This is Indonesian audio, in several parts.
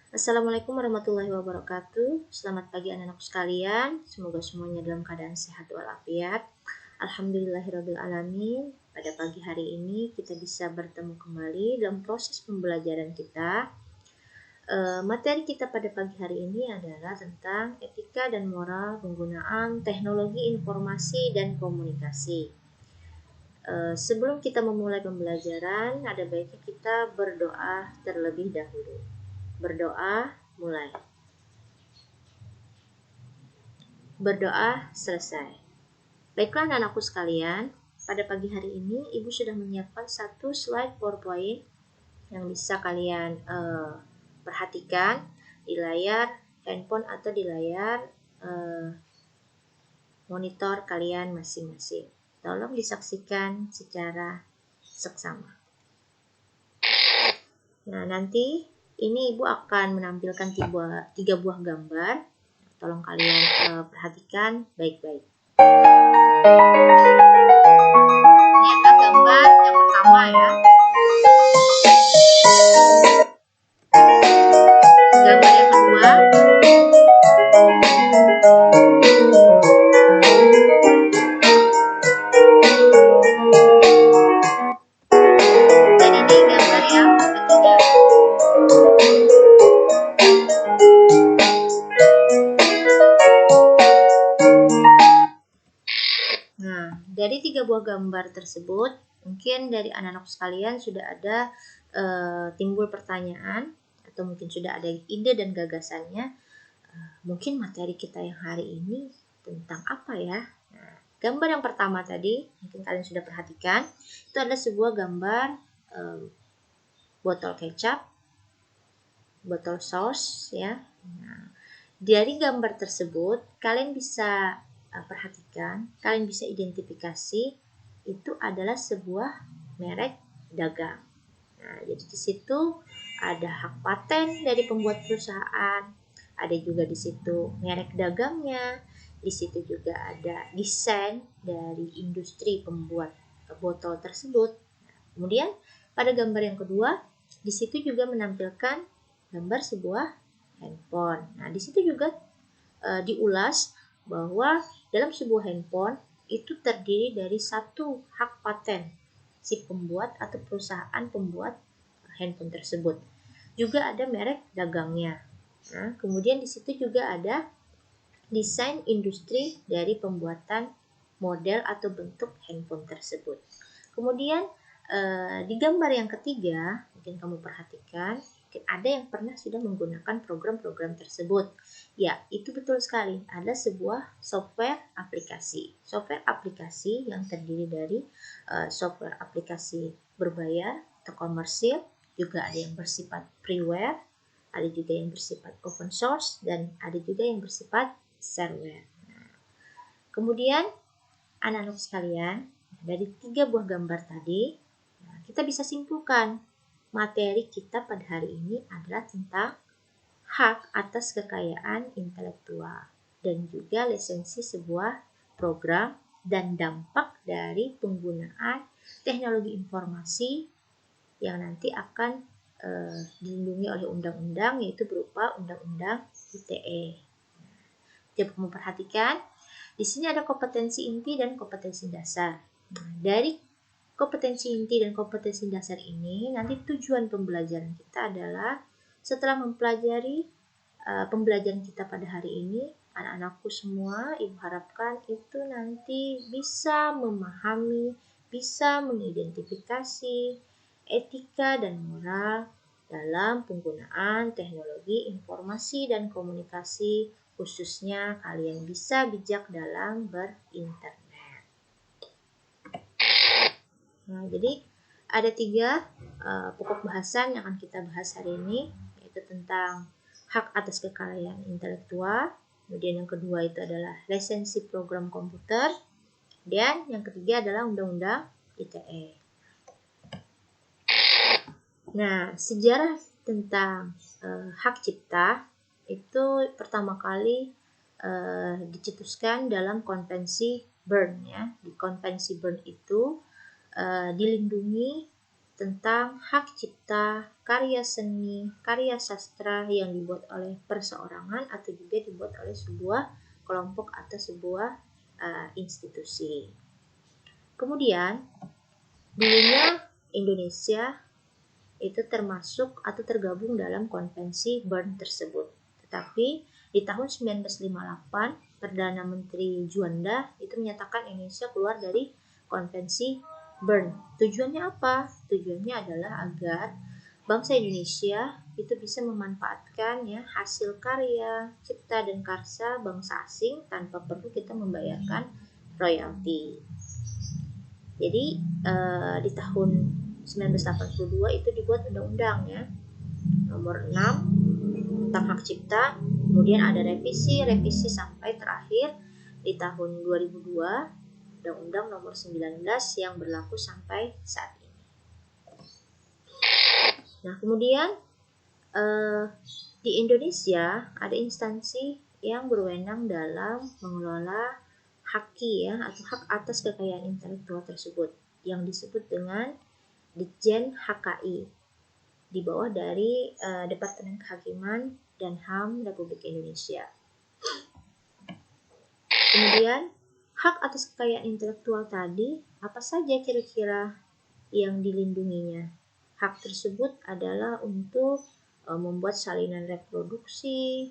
Assalamualaikum warahmatullahi wabarakatuh. Selamat pagi anak-anakku sekalian. Semoga semuanya dalam keadaan sehat walafiat. Alhamdulillahirabbil alamin. Pada pagi hari ini kita bisa bertemu kembali dalam proses pembelajaran kita. Materi kita pada pagi hari ini adalah tentang etika dan moral penggunaan teknologi informasi dan komunikasi. Sebelum kita memulai pembelajaran, ada baiknya kita berdoa terlebih dahulu. Berdoa, mulai. Berdoa selesai. Baiklah anak-anakku sekalian, pada pagi hari ini Ibu sudah menyiapkan satu slide PowerPoint yang bisa kalian perhatikan di layar handphone atau di layar monitor kalian masing-masing. Tolong disaksikan secara seksama. Nah, nanti ini Ibu akan menampilkan tiga buah gambar. Tolong kalian perhatikan baik-baik. Ini adalah gambar yang pertama ya. Gambar yang kedua. Dan ini gambar yang ketiga. Nah, dari tiga buah gambar tersebut, mungkin dari anak-anak sekalian sudah ada timbul pertanyaan atau mungkin sudah ada ide dan gagasannya. Mungkin materi kita yang hari ini tentang apa ya? Nah, gambar yang pertama tadi, mungkin kalian sudah perhatikan, itu adalah sebuah gambar botol kecap, botol saus ya. Nah, dari gambar tersebut kalian bisa perhatikan, kalian bisa identifikasi itu adalah sebuah merek dagang. Nah, jadi di situ ada hak paten dari pembuat perusahaan, ada juga di situ merek dagangnya, di situ juga ada desain dari industri pembuat botol tersebut. Kemudian pada gambar yang kedua, di situ juga menampilkan gambar sebuah handphone. Nah, di situ juga diulas bahwa dalam sebuah handphone itu terdiri dari satu hak paten si pembuat atau perusahaan pembuat handphone tersebut. Juga ada merek dagangnya. Nah, kemudian di situ juga ada desain industri dari pembuatan model atau bentuk handphone tersebut. Kemudian di gambar yang ketiga, mungkin kamu perhatikan, mungkin ada yang pernah sudah menggunakan program-program tersebut. Ya, itu betul sekali. Ada sebuah software aplikasi. Software aplikasi yang terdiri dari software aplikasi berbayar atau komersil, juga ada yang bersifat freeware, ada juga yang bersifat open source, dan ada juga yang bersifat shareware. Nah, kemudian anak-anak sekalian, dari tiga buah gambar tadi, kita bisa simpulkan materi kita pada hari ini adalah tentang hak atas kekayaan intelektual dan juga lisensi sebuah program dan dampak dari penggunaan teknologi informasi yang nanti akan dilindungi oleh undang-undang, yaitu berupa undang-undang ITE. Coba kamu perhatikan, di sini ada kompetensi inti dan kompetensi dasar. Nah, dari kompetensi inti dan kompetensi dasar ini, nanti tujuan pembelajaran kita adalah setelah mempelajari pembelajaran kita pada hari ini, anak-anakku semua, Ibu harapkan itu nanti bisa memahami, bisa mengidentifikasi etika dan moral dalam penggunaan teknologi informasi dan komunikasi, khususnya kalian bisa bijak dalam berinternet. Nah, jadi ada tiga pokok bahasan yang akan kita bahas hari ini, yaitu tentang hak atas kekayaan intelektual, kemudian yang kedua itu adalah lisensi program komputer, dan yang ketiga adalah undang-undang ITE. Nah, sejarah tentang hak cipta itu pertama kali dicetuskan dalam konvensi Bern ya. Di konvensi Bern itu dilindungi tentang hak cipta karya seni, karya sastra yang dibuat oleh perseorangan atau juga dibuat oleh sebuah kelompok atau sebuah institusi. Kemudian, dulunya Indonesia itu termasuk atau tergabung dalam konvensi Bern tersebut. Tetapi di tahun 1958, Perdana Menteri Juanda itu menyatakan Indonesia keluar dari konvensi Bern. Tujuannya apa? Tujuannya adalah agar bangsa Indonesia itu bisa memanfaatkan ya hasil karya, cipta dan karsa bangsa asing tanpa perlu kita membayarkan royalti. Jadi di tahun 1982 itu dibuat undang-undang ya nomor 6 tentang hak cipta, kemudian ada revisi sampai terakhir di tahun 2002 undang-undang nomor 19 yang berlaku sampai saat ini. Nah, kemudian di Indonesia ada instansi yang berwenang dalam mengelola HAKI ya atau hak atas kekayaan intelektual tersebut yang disebut dengan Ditjen HKI di bawah dari Departemen Kehakiman dan HAM Republik Indonesia. Kemudian hak atas kekayaan intelektual tadi apa saja kira-kira yang dilindunginya? Hak tersebut adalah untuk membuat salinan reproduksi,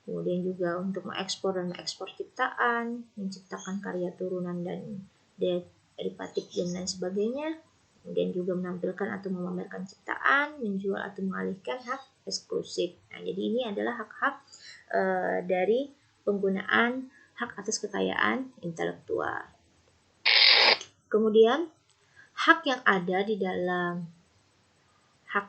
kemudian juga untuk mengekspor dan mengekspor ciptaan, menciptakan karya turunan dan derivatif dan lain sebagainya, kemudian juga menampilkan atau memamerkan ciptaan, menjual atau mengalihkan hak eksklusif. Nah, jadi ini adalah hak-hak dari penggunaan hak atas kekayaan intelektual. Kemudian hak yang ada di dalam hak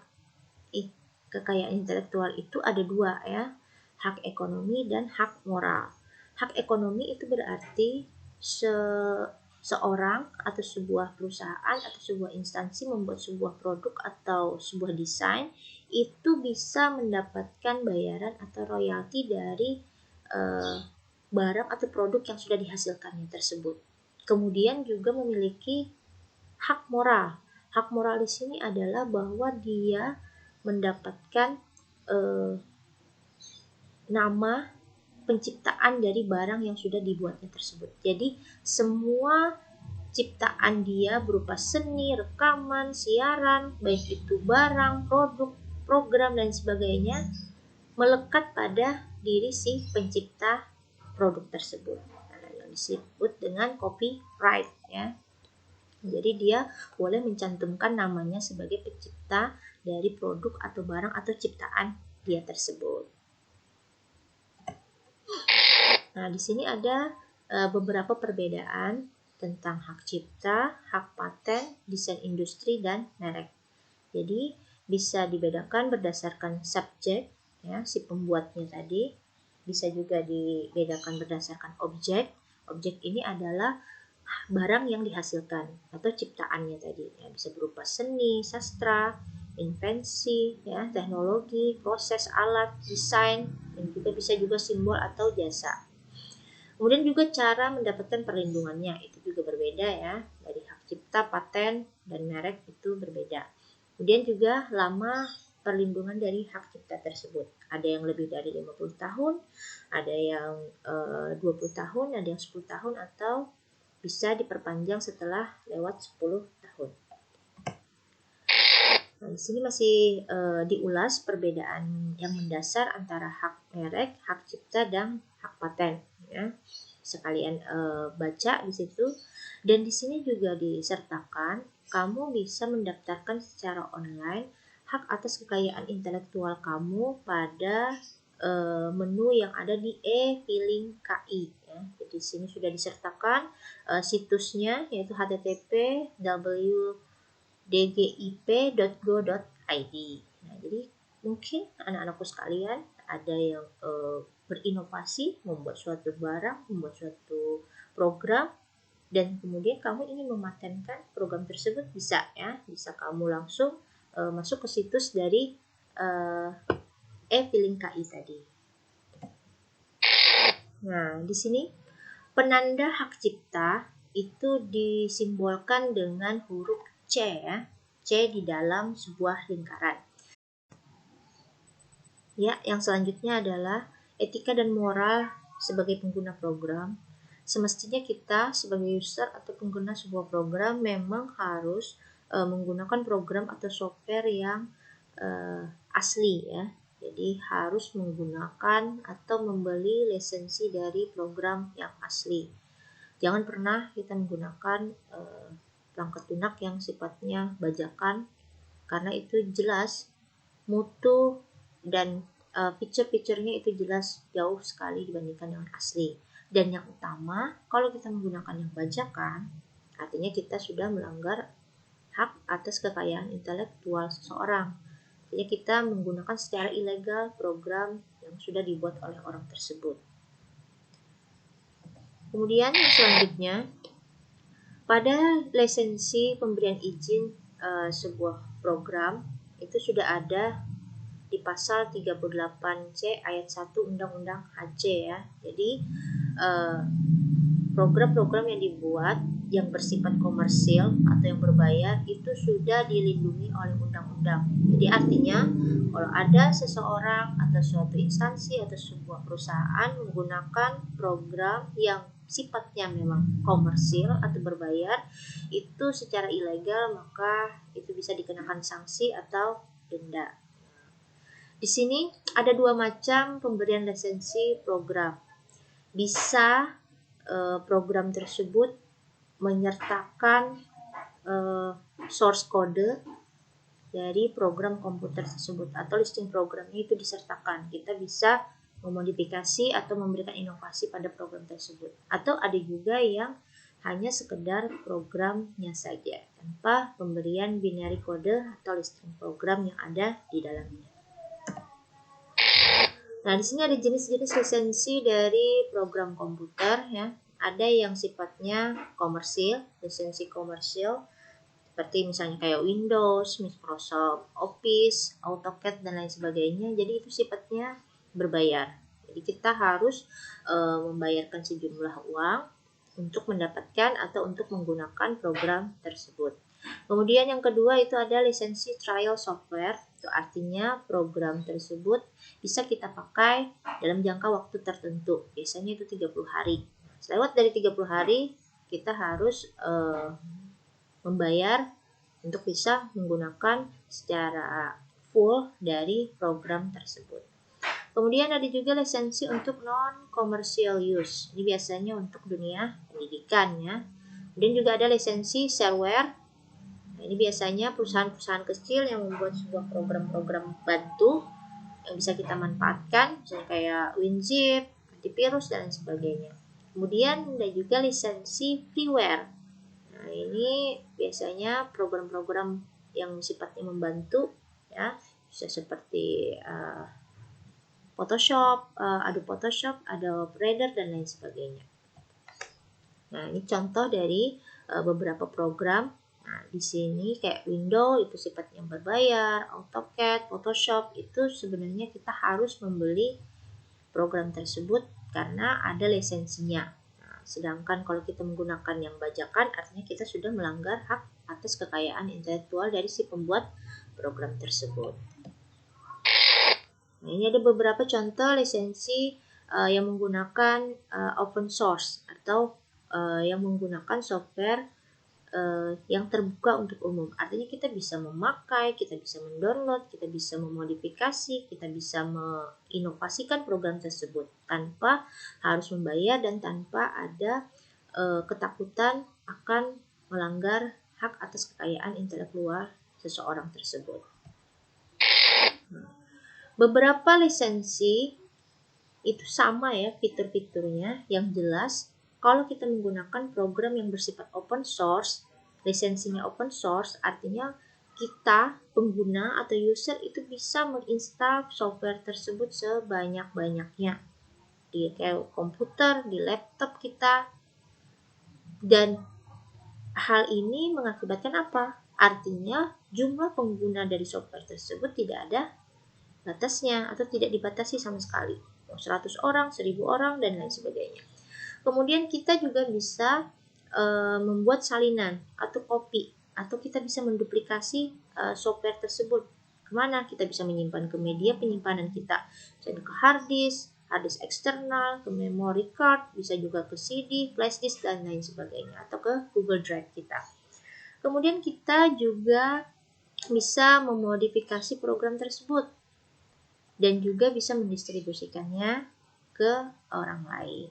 kekayaan intelektual itu ada dua ya, hak ekonomi dan hak moral. Hak ekonomi itu berarti seorang atau sebuah perusahaan atau sebuah instansi membuat sebuah produk atau sebuah desain itu bisa mendapatkan bayaran atau royalti dari barang atau produk yang sudah dihasilkannya tersebut. Kemudian juga memiliki hak moral. Hak moral di sini adalah bahwa dia mendapatkan nama penciptaan dari barang yang sudah dibuatnya tersebut. Jadi semua ciptaan dia berupa seni, rekaman, siaran, baik itu barang, produk, program dan sebagainya melekat pada diri si pencipta produk tersebut. Yang disebut dengan copyright ya. Jadi dia boleh mencantumkan namanya sebagai pencipta dari produk atau barang atau ciptaan dia tersebut. Nah, di sini ada beberapa perbedaan tentang hak cipta, hak paten, desain industri, dan merek. Jadi bisa dibedakan berdasarkan subjek, ya, si pembuatnya tadi. Bisa juga dibedakan berdasarkan objek. Objek ini adalah barang yang dihasilkan atau ciptaannya tadi. Ya, bisa berupa seni, sastra, invensi, ya, teknologi, proses, alat, desain, dan juga bisa juga simbol atau jasa. Kemudian juga cara mendapatkan perlindungannya itu juga berbeda ya. Dari hak cipta, paten, dan merek itu berbeda. Kemudian juga lama perlindungan dari hak cipta tersebut. Ada yang lebih dari 50 tahun, ada yang 20 tahun, ada yang 10 tahun, atau bisa diperpanjang setelah lewat 10 tahun. Nah, di sini masih diulas perbedaan yang mendasar antara hak merek, hak cipta, dan hak paten. Ya. Sekalian baca di situ. Dan di sini juga disertakan, kamu bisa mendaftarkan secara online hak atas kekayaan intelektual kamu pada menu yang ada di e-filing KI. Ya. Jadi di sini sudah disertakan situsnya yaitu http://dgip.go.id. Nah, jadi mungkin anak-anakku sekalian ada yang berinovasi, membuat suatu barang, membuat suatu program, dan kemudian kamu ingin mematenkan program tersebut, bisa ya, bisa kamu langsung masuk ke situs dari e-filing KI tadi. Nah, di sini penanda hak cipta itu disimbolkan dengan huruf C ya. C di dalam sebuah lingkaran. Ya, yang selanjutnya adalah etika dan moral sebagai pengguna program. Semestinya kita sebagai user atau pengguna sebuah program memang harus menggunakan program atau software yang asli ya. Jadi harus menggunakan atau membeli lisensi dari program yang asli. Jangan pernah kita menggunakan perangkat lunak yang sifatnya bajakan, karena itu jelas mutu dan fitur-fiturnya itu jelas jauh sekali dibandingkan dengan asli. Dan yang utama, kalau kita menggunakan yang bajakan, artinya kita sudah melanggar hak atas kekayaan intelektual seseorang. Artinya kita menggunakan secara ilegal program yang sudah dibuat oleh orang tersebut. Kemudian yang selanjutnya, pada lisensi pemberian izin sebuah program itu sudah ada di pasal 38C ayat 1 Undang-Undang HC ya. Jadi program-program yang dibuat yang bersifat komersil atau yang berbayar itu sudah dilindungi oleh undang-undang. Jadi artinya kalau ada seseorang atau suatu instansi atau sebuah perusahaan menggunakan program yang sifatnya memang komersil atau berbayar itu secara ilegal, maka itu bisa dikenakan sanksi atau denda. Di sini ada dua macam pemberian lisensi program. Bisa program tersebut menyertakan source code dari program komputer tersebut atau listing programnya itu disertakan. Kita bisa memodifikasi atau memberikan inovasi pada program tersebut. Atau ada juga yang hanya sekedar programnya saja tanpa pemberian binary code atau listing program yang ada di dalamnya. Nah, di sini ada jenis-jenis lisensi dari program komputer ya. Ada yang sifatnya komersil, lisensi komersil seperti misalnya kayak Windows, Microsoft Office, AutoCAD dan lain sebagainya. Jadi itu sifatnya berbayar. Jadi kita harus membayarkan sejumlah uang untuk mendapatkan atau untuk menggunakan program tersebut. Kemudian yang kedua itu ada lisensi trial software. Itu artinya program tersebut bisa kita pakai dalam jangka waktu tertentu. Biasanya itu 30 hari. Lewat dari 30 hari kita harus membayar untuk bisa menggunakan secara full dari program tersebut. Kemudian ada juga lisensi untuk non-commercial use. Ini biasanya untuk dunia pendidikan ya. Kemudian juga ada lisensi shareware. Nah, ini biasanya perusahaan-perusahaan kecil yang membuat sebuah program-program bantu yang bisa kita manfaatkan, misalnya kayak WinZip, antivirus dan lain sebagainya. Kemudian ada juga lisensi freeware. Nah, ini biasanya program-program yang sifatnya membantu ya, bisa seperti Photoshop, Adobe Photoshop, Adobe Reader dan lain sebagainya. Nah, ini contoh dari beberapa program. Nah, di sini kayak Windows itu sifatnya berbayar, AutoCAD, Photoshop itu sebenarnya kita harus membeli program tersebut karena ada lisensinya. Nah, sedangkan kalau kita menggunakan yang bajakan artinya kita sudah melanggar hak atas kekayaan intelektual dari si pembuat program tersebut. Nah, ini ada beberapa contoh lisensi yang menggunakan open source atau yang menggunakan software yang terbuka untuk umum. Artinya kita bisa memakai, kita bisa mendownload, kita bisa memodifikasi, kita bisa menginovasikan program tersebut tanpa harus membayar dan tanpa ada ketakutan akan melanggar hak atas kekayaan intelektual seseorang tersebut. Beberapa lisensi itu sama ya fitur-fiturnya, yang jelas kalau kita menggunakan program yang bersifat open source, lisensinya open source artinya kita pengguna atau user itu bisa menginstal software tersebut sebanyak-banyaknya di komputer, di laptop kita. Dan hal ini mengakibatkan apa? Artinya jumlah pengguna dari software tersebut tidak ada batasnya atau tidak dibatasi sama sekali. 100 orang, 1000 orang dan lain sebagainya. Kemudian kita juga bisa membuat salinan atau copy. atau kita bisa menduplikasi software tersebut. Kemana? Kita bisa menyimpan ke media penyimpanan kita, misalnya ke hard disk eksternal, ke memory card, bisa juga ke CD, flash disk, dan lain sebagainya, atau ke Google Drive kita. Kemudian kita juga bisa memodifikasi program tersebut dan juga bisa mendistribusikannya ke orang lain.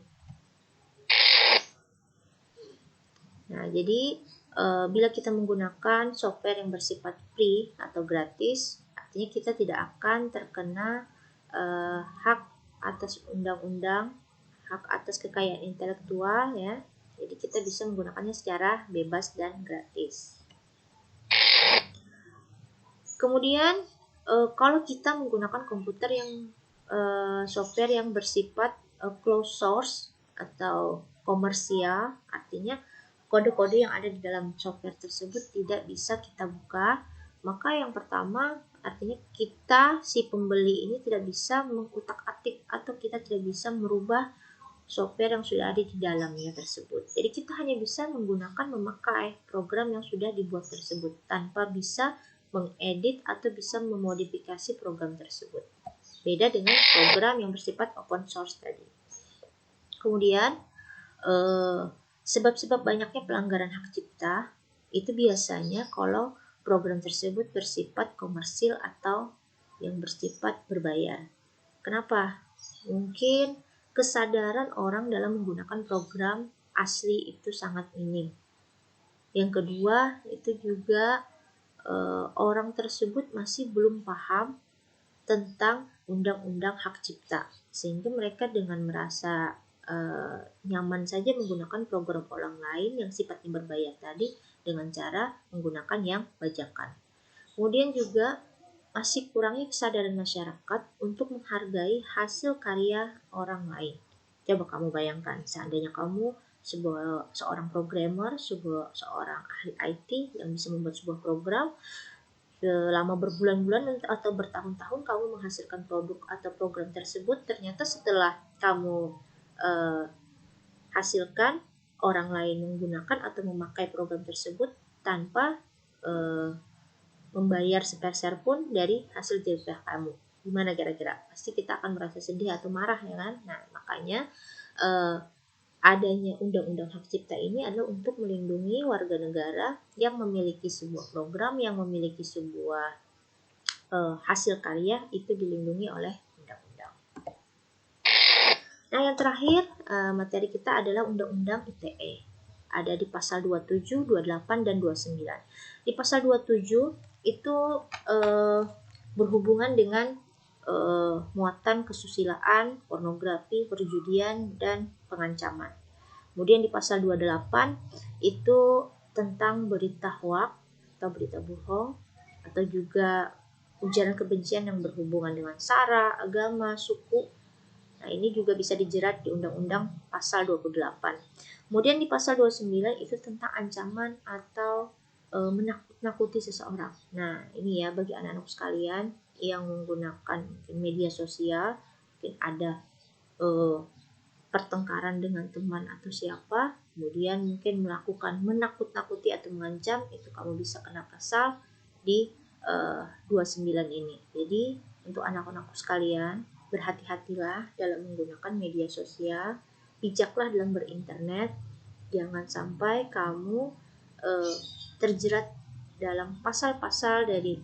Nah, jadi bila kita menggunakan software yang bersifat free atau gratis, artinya kita tidak akan terkena hak atas undang-undang, hak atas kekayaan intelektual ya. Jadi kita bisa menggunakannya secara bebas dan gratis. Kemudian kalau kita menggunakan komputer yang software yang bersifat closed source atau komersial, artinya kode-kode yang ada di dalam software tersebut tidak bisa kita buka, maka yang pertama artinya kita si pembeli ini tidak bisa mengutak-atik atau kita tidak bisa merubah software yang sudah ada di dalamnya tersebut. Jadi kita hanya bisa memakai program yang sudah dibuat tersebut tanpa bisa mengedit atau bisa memodifikasi program tersebut. Beda dengan program yang bersifat open source tadi. Kemudian sebab-sebab banyaknya pelanggaran hak cipta itu biasanya kalau program tersebut bersifat komersil atau yang bersifat berbayar. Kenapa? Mungkin kesadaran orang dalam menggunakan program asli itu sangat minim. Yang kedua, itu juga orang tersebut masih belum paham tentang undang-undang hak cipta, sehingga mereka dengan merasa nyaman saja menggunakan program orang lain yang sifatnya berbayar tadi dengan cara menggunakan yang bajakan. Kemudian juga masih kurangnya kesadaran masyarakat untuk menghargai hasil karya orang lain. Coba kamu bayangkan, seandainya kamu seorang programmer, seorang ahli IT yang bisa membuat sebuah program, selama berbulan-bulan atau bertahun-tahun kamu menghasilkan produk atau program tersebut, ternyata setelah kamu hasilkan, orang lain menggunakan atau memakai program tersebut tanpa membayar sepeser pun dari hasil jerih kamu. Gimana kira-kira? Pasti kita akan merasa sedih atau marah ya kan? Nah, makanya adanya undang-undang hak cipta ini adalah untuk melindungi warga negara yang memiliki sebuah program, yang memiliki sebuah hasil karya, itu dilindungi oleh undang-undang. Nah, yang terakhir materi kita adalah undang-undang ITE. Ada di pasal 27, 28, dan 29. Di pasal 27 itu berhubungan dengan muatan kesusilaan, pornografi, perjudian, dan pengancaman. Kemudian di pasal 28 itu tentang berita hoak atau berita bohong, atau juga ujaran kebencian yang berhubungan dengan sara, agama, suku. Nah, ini juga bisa dijerat di Undang-Undang pasal 28. Kemudian di pasal 29 itu tentang ancaman atau menakut-nakuti seseorang. Nah, ini ya bagi anak-anak sekalian yang menggunakan media sosial, mungkin ada pertengkaran dengan teman atau siapa, kemudian mungkin melakukan menakut-nakuti atau mengancam, itu kamu bisa kena pasal di 29 ini. Jadi untuk anak-anakku sekalian, berhati-hatilah dalam menggunakan media sosial, bijaklah dalam berinternet, jangan sampai kamu terjerat dalam pasal-pasal dari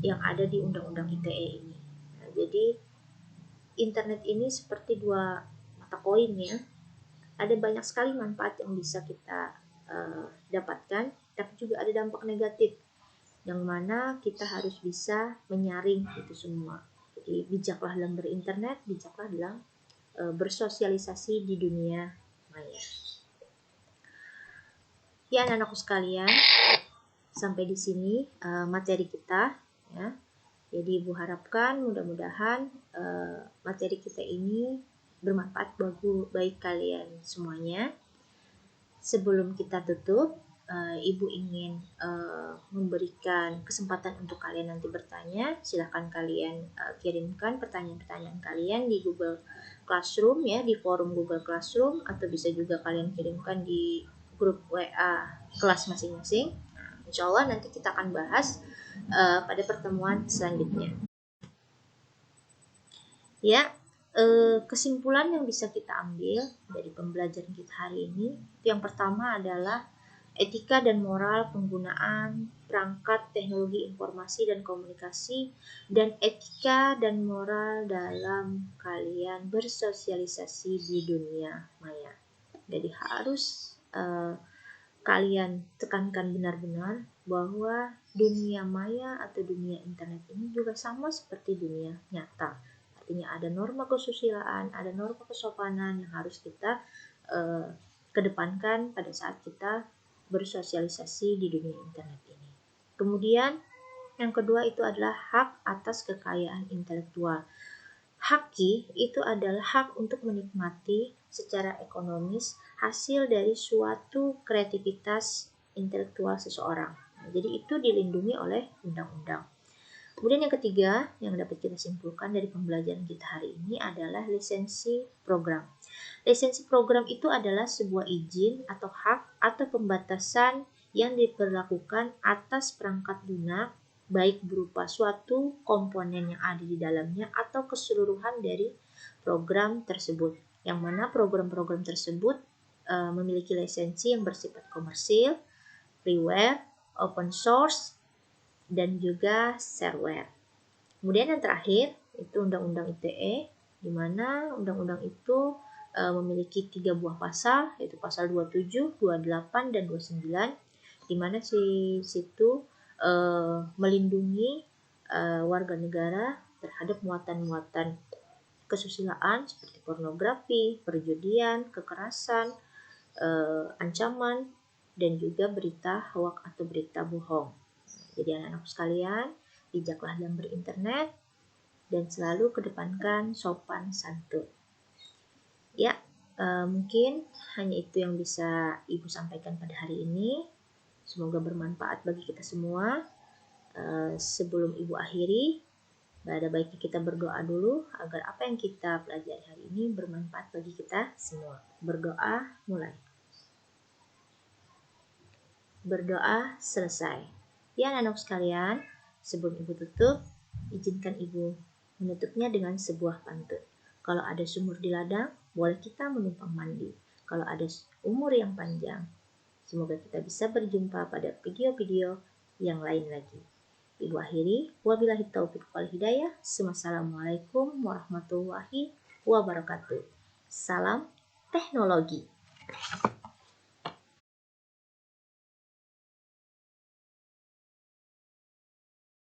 yang ada di Undang-Undang ITE ini. Nah, jadi internet ini seperti dua mata koin ya. Ada banyak sekali manfaat yang bisa kita dapatkan, tapi juga ada dampak negatif yang mana kita harus bisa menyaring itu semua. Jadi bijaklah dalam berinternet, bijaklah dalam bersosialisasi di dunia maya. Ya anak-anakku sekalian, sampai di sini materi kita ya. Jadi Ibu harapkan mudah-mudahan materi kita ini bermanfaat bagi kalian semuanya. Sebelum kita tutup, Ibu ingin memberikan kesempatan untuk kalian nanti bertanya. Silahkan kalian kirimkan pertanyaan-pertanyaan kalian di Google Classroom ya, di forum Google Classroom, atau bisa juga kalian kirimkan di grup WA kelas masing-masing. Insya Allah nanti kita akan bahas pada pertemuan selanjutnya. Ya, kesimpulan yang bisa kita ambil dari pembelajaran kita hari ini, yang pertama adalah etika dan moral penggunaan perangkat teknologi informasi dan komunikasi, dan etika dan moral dalam kalian bersosialisasi di dunia maya. Jadi harus kalian tekankan benar-benar bahwa dunia maya atau dunia internet ini juga sama seperti dunia nyata. Artinya ada norma kesusilaan, ada norma kesopanan yang harus kita kedepankan pada saat kita bersosialisasi di dunia internet ini. Kemudian yang kedua itu adalah hak atas kekayaan intelektual. Haki itu adalah hak untuk menikmati secara ekonomis hasil dari suatu kreativitas intelektual seseorang. Jadi itu dilindungi oleh undang-undang. Kemudian yang ketiga yang dapat kita simpulkan dari pembelajaran kita hari ini adalah lisensi program. Lisensi program itu adalah sebuah izin atau hak atau pembatasan yang diberlakukan atas perangkat lunak, baik berupa suatu komponen yang ada di dalamnya atau keseluruhan dari program tersebut. Yang mana program-program tersebut memiliki lisensi yang bersifat komersil, freeware, open source, dan juga shareware. Kemudian yang terakhir itu Undang-Undang ITE, di mana undang-undang itu memiliki 3 buah pasal, yaitu pasal 27, 28, dan 29, di mana situ melindungi warga negara terhadap muatan-muatan kesusilaan seperti pornografi, perjudian, kekerasan, ancaman, dan juga berita hoak atau berita bohong. Jadi anak-anak sekalian, bijaklah dalam berinternet dan selalu kedepankan sopan santun. Ya, mungkin hanya itu yang bisa Ibu sampaikan pada hari ini. Semoga bermanfaat bagi kita semua. Sebelum Ibu akhiri, ada baiknya kita berdoa dulu agar apa yang kita pelajari hari ini bermanfaat bagi kita semua. Berdoa mulai. Berdoa selesai. Ya anak-anak sekalian, sebelum Ibu tutup, izinkan Ibu menutupnya dengan sebuah pantun. Kalau ada sumur di ladang, boleh kita menumpang mandi. Kalau ada umur yang panjang, semoga kita bisa berjumpa pada video-video yang lain lagi. Ibu akhiri, wabillahi taufiq wal hidayah. Wassalamualaikum warahmatullahi wabarakatuh. Salam teknologi.